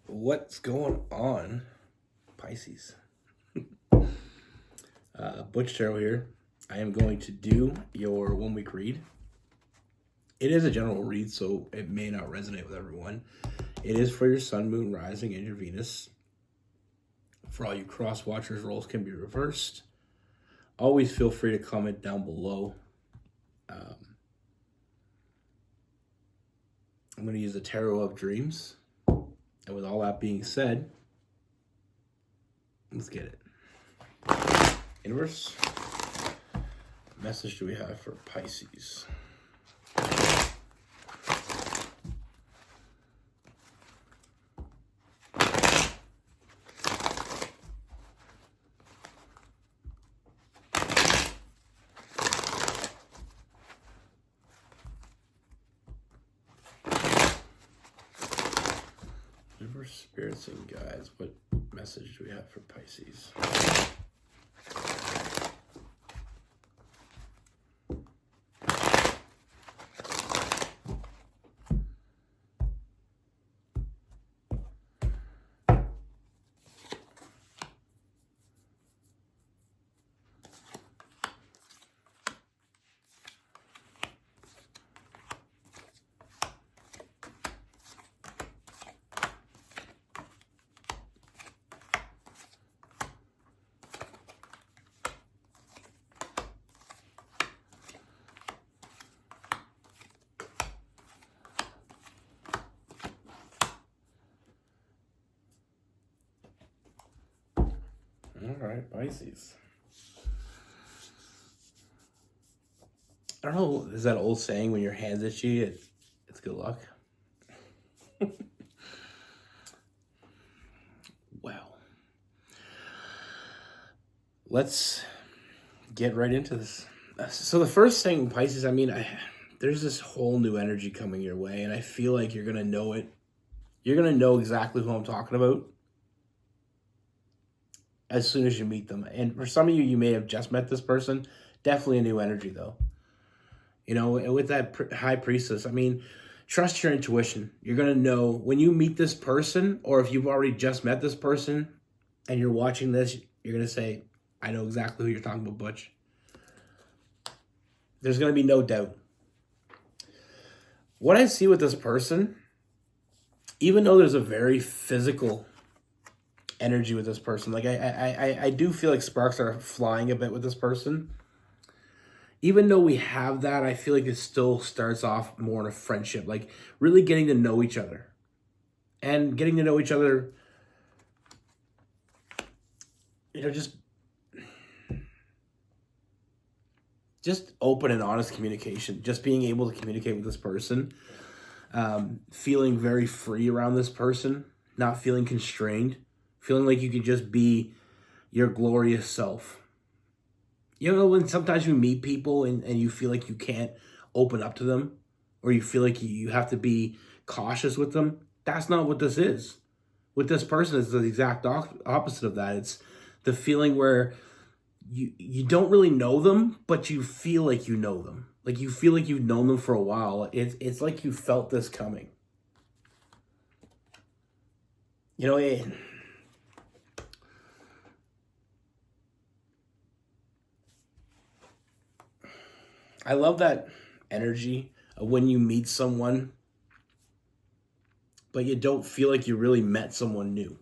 What's going on, Pisces? Butch Tarot here. I am going to do your 1 week read. It is a general read, so it may not resonate with everyone. It is for your sun, moon, rising, and your Venus. For all you cross watchers, roles can be reversed. Always feel free to comment down below. I'm going to use the Tarot of Dreams. And with all that being said, let's get it. Universe, what message do we have for Pisces? Universe, spirits, and guides, what message do we have for Pisces? All right, Pisces. I don't know, is that old saying, when your hand's itchy, it's good luck? Well, let's get right into this. So the first thing, Pisces, there's this whole new energy coming your way, and I feel like you're going to know it. You're going to know exactly who I'm talking about as soon as you meet them. And for some of you, you may have just met this person. Definitely a new energy, though. You know, with that high priestess, trust your intuition. You're going to know when you meet this person, or if you've already just met this person and you're watching this, you're going to say, I know exactly who you're talking about, Butch. There's going to be no doubt. What I see with this person, even though there's a very physical energy with this person, like I do feel like sparks are flying a bit with this person. Even though we have that, I feel like it still starts off more in a friendship, like really getting to know each other. And getting to know each other, you know, just open and honest communication, just being able to communicate with this person, feeling very free around this person, not feeling constrained, feeling like you can just be your glorious self. You know, when sometimes you meet people and you feel like you can't open up to them, or you feel like you have to be cautious with them, that's not what this is. With this person, it's the exact opposite of that. It's the feeling where you don't really know them, but you feel like you know them. Like you feel like you've known them for a while. It's like you felt this coming. You know, I love that energy of when you meet someone, but you don't feel like you really met someone new.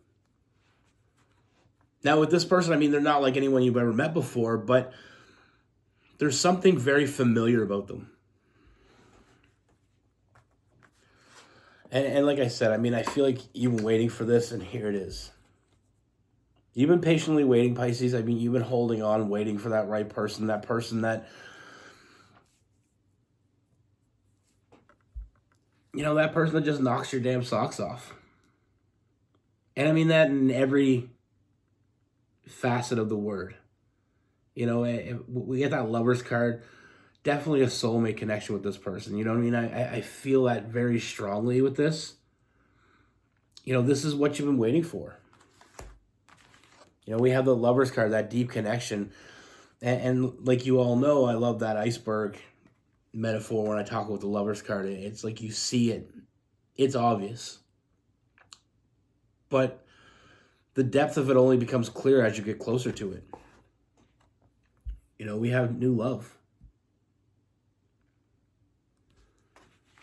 Now, with this person, they're not like anyone you've ever met before, but there's something very familiar about them. And like I said, I feel like you've been waiting for this, and here it is. You've been patiently waiting, Pisces. You've been holding on, waiting for that right person, that person that, that person that just knocks your damn socks off. And I mean that in every facet of the word. You know, we get that lover's card, definitely a soulmate connection with this person. You know what I mean? I feel that very strongly with this. You know, this is what you've been waiting for. You know, we have the lover's card, that deep connection. And like you all know, I love that iceberg metaphor when I talk about the lover's card. It's like you see it. It's obvious. But the depth of it only becomes clear as you get closer to it. You know, we have new love.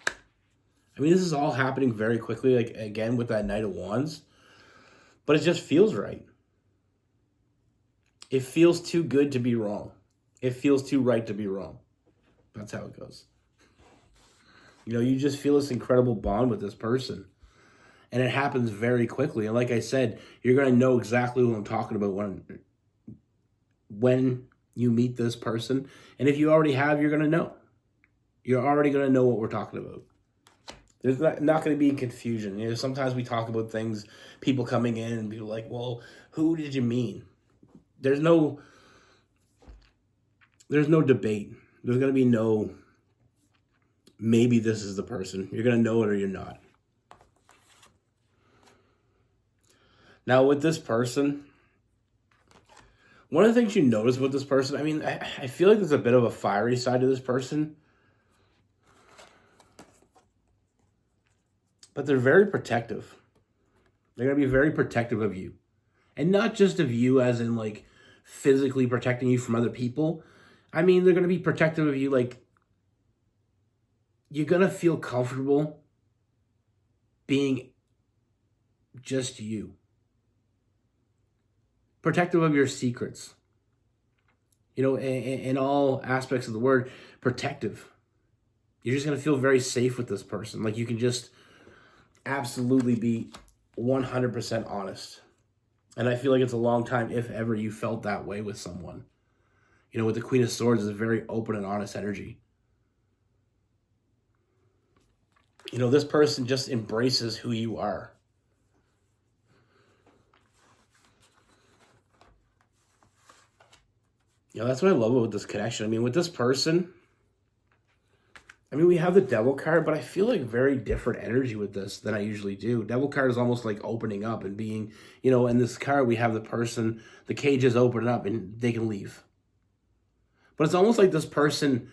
I mean, this is all happening very quickly, like, again, with that Knight of Wands. But it just feels right. It feels too good to be wrong. It feels too right to be wrong. That's how it goes. You know, you just feel this incredible bond with this person. And it happens very quickly. And like I said, you're going to know exactly what I'm talking about when you meet this person. And if you already have, you're going to know. You're already going to know what we're talking about. There's not going to be confusion. You know, sometimes we talk about things, people coming in and people like, well, who did you mean? There's no debate. There's going to be no, maybe this is the person. You're going to know it or you're not. Now, with this person, one of the things you notice with this person, I mean, I feel like there's a bit of a fiery side to this person. But they're very protective. They're going to be very protective of you. And not just of you as in, like, physically protecting you from other people. I mean, they're going to be protective of you, like, you're going to feel comfortable being just you. Protective of your secrets. You know, in all aspects of the word, protective. You're just going to feel very safe with this person. Like, you can just absolutely be 100% honest. And I feel like it's a long time, if ever, you felt that way with someone. You know, with the Queen of Swords, is a very open and honest energy. You know, this person just embraces who you are. You know, that's what I love about this connection. I mean, with this person, I mean, we have the Devil card, but I feel like very different energy with this than I usually do. Devil card is almost like opening up and being, you know, in this card we have the person, the cage is opening up and they can leave. But it's almost like this person,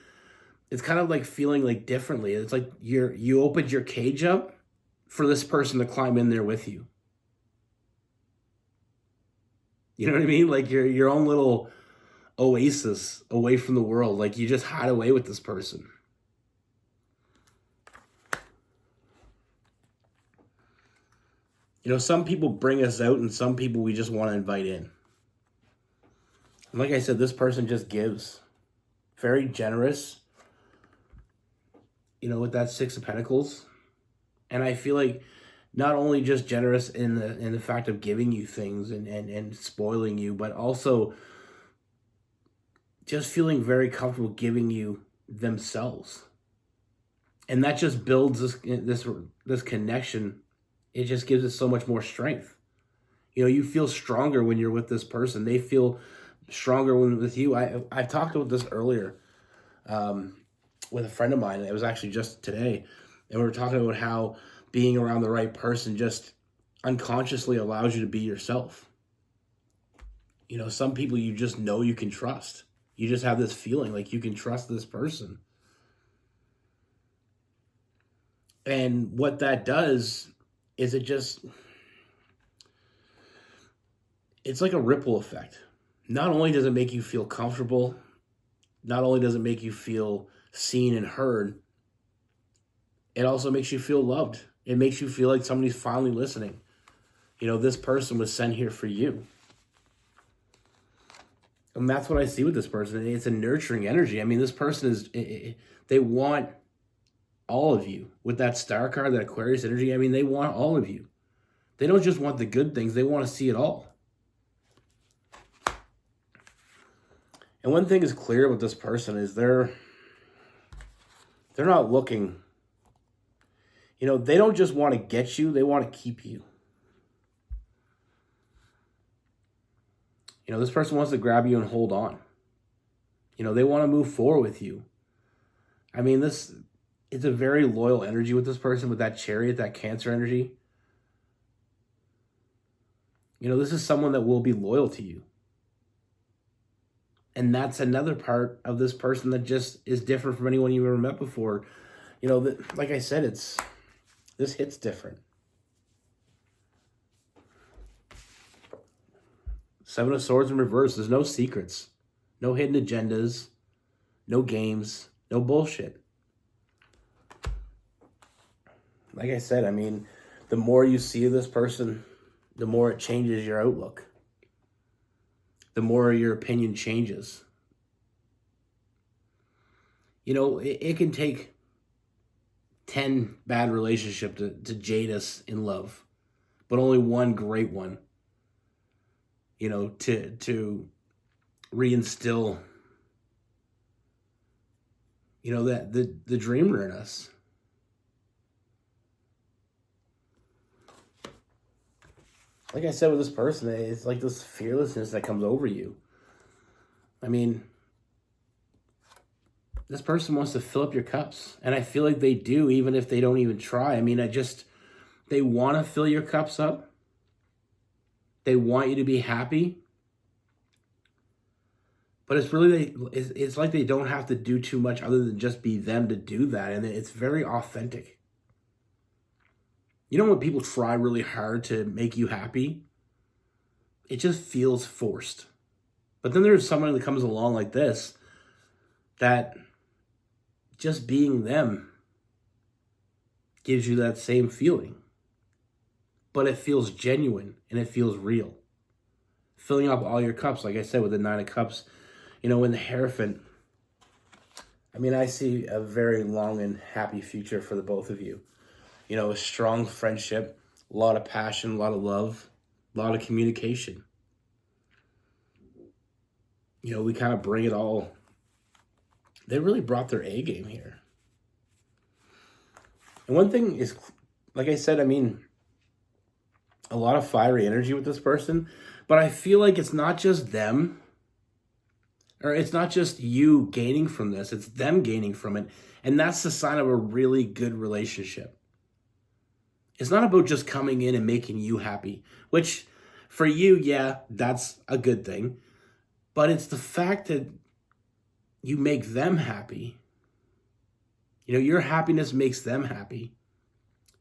it's kind of like feeling like differently. It's like you opened your cage up for this person to climb in there with you. You know what I mean? Like your own little oasis away from the world. Like you just hide away with this person. You know, some people bring us out and some people we just want to invite in. And like I said, this person just gives. Very generous. You know, with that Six of Pentacles. And I feel like not only just generous in the fact of giving you things and spoiling you, but also just feeling very comfortable giving you themselves. And that just builds this connection. It just gives it so much more strength. You know, you feel stronger when you're with this person. They feel stronger when with you. I've talked about this earlier with a friend of mine. It was actually just today. And we were talking about how being around the right person just unconsciously allows you to be yourself. You know, some people you just know you can trust. You just have this feeling like you can trust this person. And what that does is it's like a ripple effect. Not only does it make you feel comfortable, not only does it make you feel seen and heard, it also makes you feel loved. It makes you feel like somebody's finally listening. You know, this person was sent here for you. And that's what I see with this person. It's a nurturing energy. I mean, this person they want all of you. With that Star card, that Aquarius energy, I mean, they want all of you. They don't just want the good things. They want to see it all. And one thing is clear with this person is they're not looking. You know, they don't just want to get you. They want to keep you. You know, this person wants to grab you and hold on. You know, they want to move forward with you. I mean, it's a very loyal energy with this person, with that Chariot, that Cancer energy. You know, this is someone that will be loyal to you. And that's another part of this person that just is different from anyone you've ever met before. You know, like I said, this hits different. Seven of Swords in reverse. There's no secrets, no hidden agendas, no games, no bullshit. Like I said, I mean, the more you see of this person, the more it changes your outlook. The more your opinion changes. You know, it can take 10 bad relationships to jade us in love, but only one great one, you know, to reinstill, you know, that the dreamer in us. Like I said with this person, it's like this fearlessness that comes over you. I mean, this person wants to fill up your cups, and I feel like they do, even if they don't even try. I mean, they want to fill your cups up. They want you to be happy. But it's really, it's like they don't have to do too much other than just be them to do that. And it's very authentic. You know when people try really hard to make you happy? It just feels forced. But then there's someone that comes along like this that just being them gives you that same feeling. But it feels genuine and it feels real. Filling up all your cups, like I said, with the Nine of Cups, you know, in the Hierophant. I mean, I see a very long and happy future for the both of you. You know, a strong friendship, a lot of passion, a lot of love, a lot of communication. You know, we kind of bring it all. They really brought their A game here. And one thing is, like I said, I mean, a lot of fiery energy with this person, but I feel like it's not just them, or it's not just you gaining from this, it's them gaining from it. And that's the sign of a really good relationship. It's not about just coming in and making you happy, which for you, yeah, that's a good thing. But it's the fact that you make them happy. You know, your happiness makes them happy.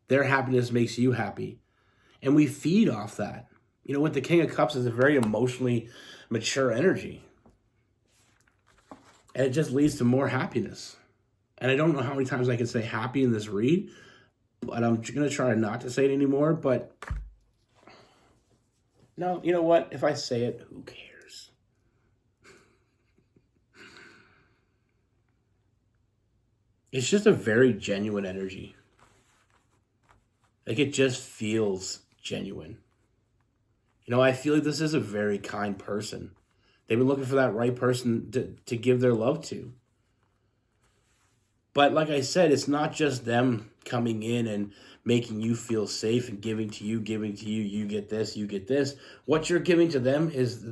Their happiness makes you happy. And we feed off that. You know, with the King of Cups, it's a very emotionally mature energy. And it just leads to more happiness. And I don't know how many times I can say happy in this read, but I'm going to try not to say it anymore. But no, you know what? If I say it, who cares? It's just a very genuine energy. Like, it just feels genuine. You know, I feel like this is a very kind person. They've been looking for that right person to give their love to. But like I said, it's not just them coming in and making you feel safe and giving to you, you get this, you get this. What you're giving to them is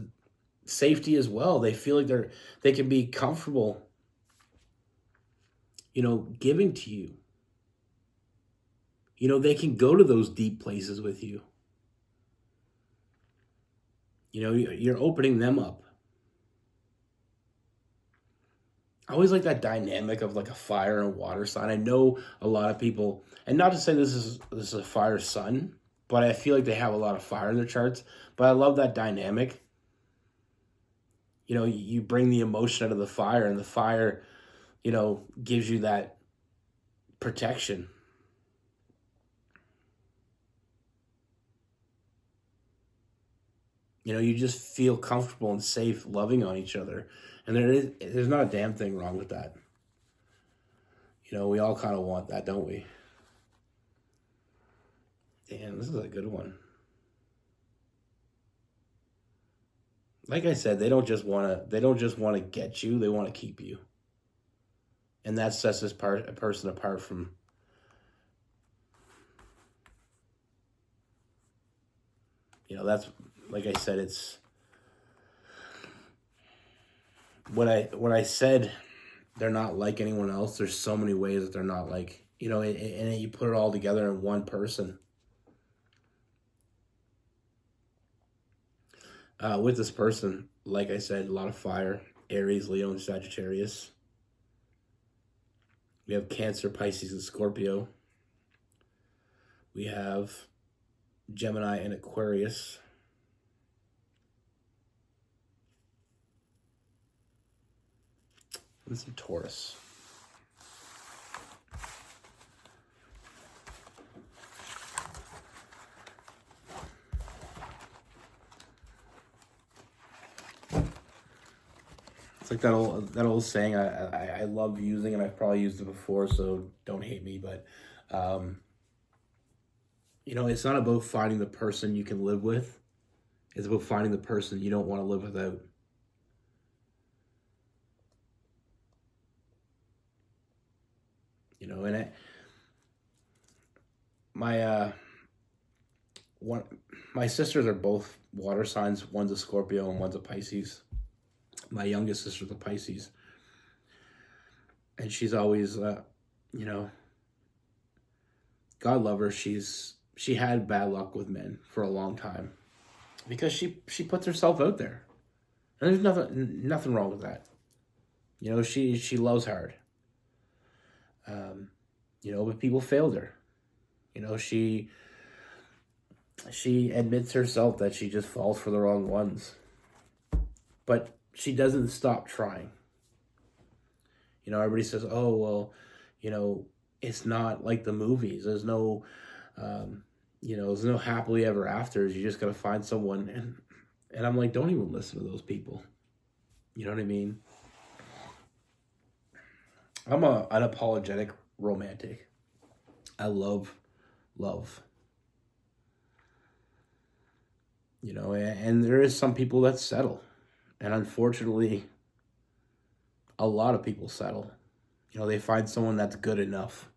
safety as well. They feel like they can be comfortable, you know, giving to you. You know, they can go to those deep places with you. You know, you're opening them up. I always like that dynamic of like a fire and water sign. I know a lot of people, and not to say this is a fire sun, but I feel like they have a lot of fire in their charts. But I love that dynamic. You know, you bring the emotion out of the fire, and the fire, you know, gives you that protection. You know, you just feel comfortable and safe loving on each other. And there's not a damn thing wrong with that. You know, we all kind of want that, don't we? Damn, this is a good one. Like I said, they don't just want to get you, they want to keep you. And that sets a person apart from, you know, that's, like I said, it's when I said they're not like anyone else, there's so many ways that they're not like, you know, and you put it all together in one person. With this person, like I said, a lot of fire, Aries, Leo, and Sagittarius. We have Cancer, Pisces, and Scorpio. We have Gemini and Aquarius. And some Taurus. It's like that old saying I love using, and I've probably used it before, so don't hate me, but it's not about finding the person you can live with. It's about finding the person you don't want to live without. And my sisters are both water signs. One's a Scorpio and one's a Pisces. My youngest sister's a Pisces. And she's always, God love her, she had bad luck with men for a long time because she puts herself out there. And there's nothing wrong with that. She loves hard. But people failed her. She admits herself that she just falls for the wrong ones. But she doesn't stop trying. Everybody says, oh, well, it's not like the movies. There's no, there's no happily ever afters. You just got to find someone. And I'm like, don't even listen to those people. You know what I mean? I'm an unapologetic romantic. I love. And there is some people that settle. And unfortunately, a lot of people settle. They find someone that's good enough.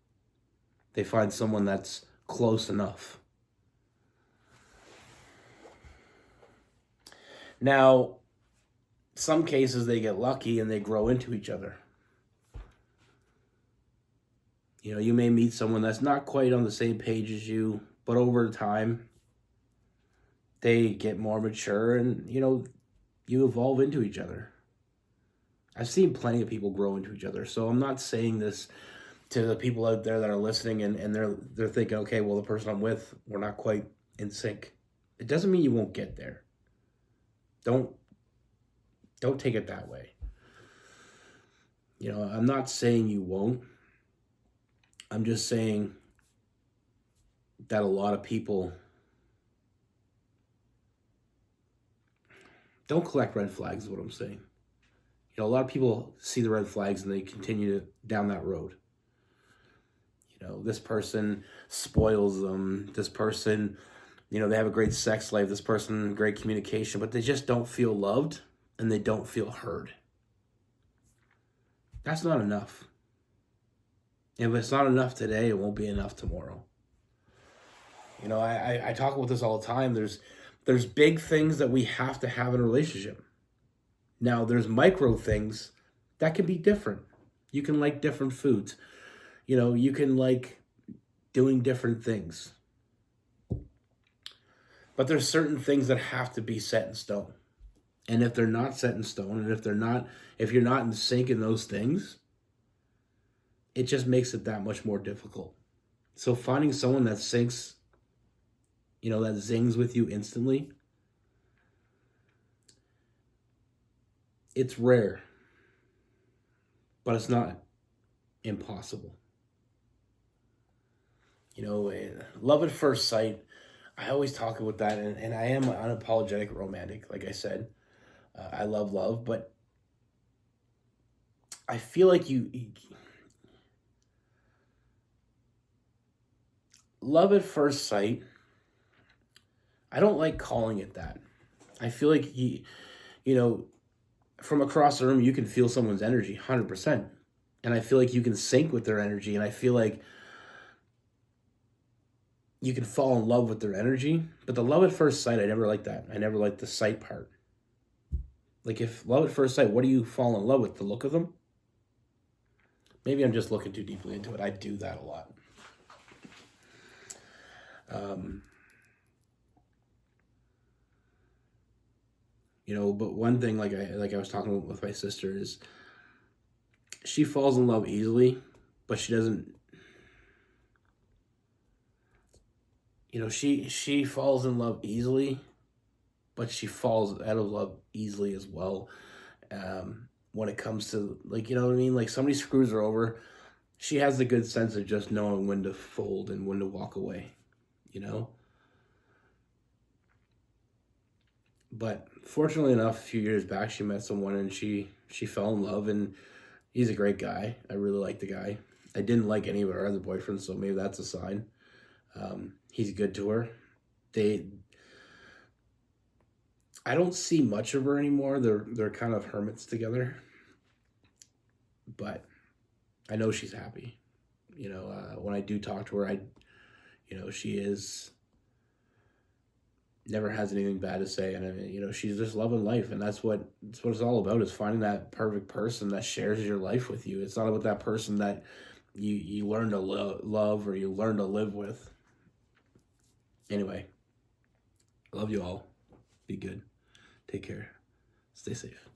They find someone that's close enough. Now, some cases they get lucky and they grow into each other. You may meet someone that's not quite on the same page as you, but over time, they get more mature and, you evolve into each other. I've seen plenty of people grow into each other. So I'm not saying this to the people out there that are listening and they're thinking, okay, well, the person I'm with, we're not quite in sync. It doesn't mean you won't get there. Don't take it that way. I'm not saying you won't. I'm just saying that a lot of people don't collect red flags is what I'm saying. A lot of people see the red flags and they continue down that road. This person spoils them. This person, they have a great sex life. This person, great communication, but they just don't feel loved and they don't feel heard. That's not enough. If it's not enough today, it won't be enough tomorrow. I talk about this all the time. There's big things that we have to have in a relationship. Now, there's micro things that can be different. You can like different foods. You can like doing different things. But there's certain things that have to be set in stone. And if they're not set in stone, and if you're not in sync in those things, it just makes it that much more difficult. So finding someone that syncs, that zings with you instantly, it's rare, but it's not impossible. Love at first sight, I always talk about that, and I am an unapologetic romantic, like I said. I love, but I feel like love at first sight, I don't like calling it that. I feel like from across the room, you can feel someone's energy 100%. And I feel like you can sync with their energy. And I feel like you can fall in love with their energy. But the love at first sight, I never liked that. I never liked the sight part. Like, if love at first sight, what do you fall in love with? The look of them? Maybe I'm just looking too deeply into it. I do that a lot. But one thing, like I was talking with my sister, is she falls in love easily, but she doesn't. She falls in love easily, but she falls out of love easily as well. when it comes to, like, you know what I mean? Like, somebody screws her over, she has the good sense of just knowing when to fold and when to walk away, you know? But fortunately enough, a few years back, she met someone and she fell in love, and he's a great guy. I really like the guy. I didn't like any of her other boyfriends, so maybe that's a sign. He's good to her. They, I don't see much of her anymore. They're kind of hermits together, but I know she's happy. You know, when I do talk to her, she is never has anything bad to say, and she's just loving life, and that's what it's all about, is finding that perfect person that shares your life with you. It's not about that person that you learn to love or you learn to live with. Anyway, I love you all. Be good. Take care. Stay safe.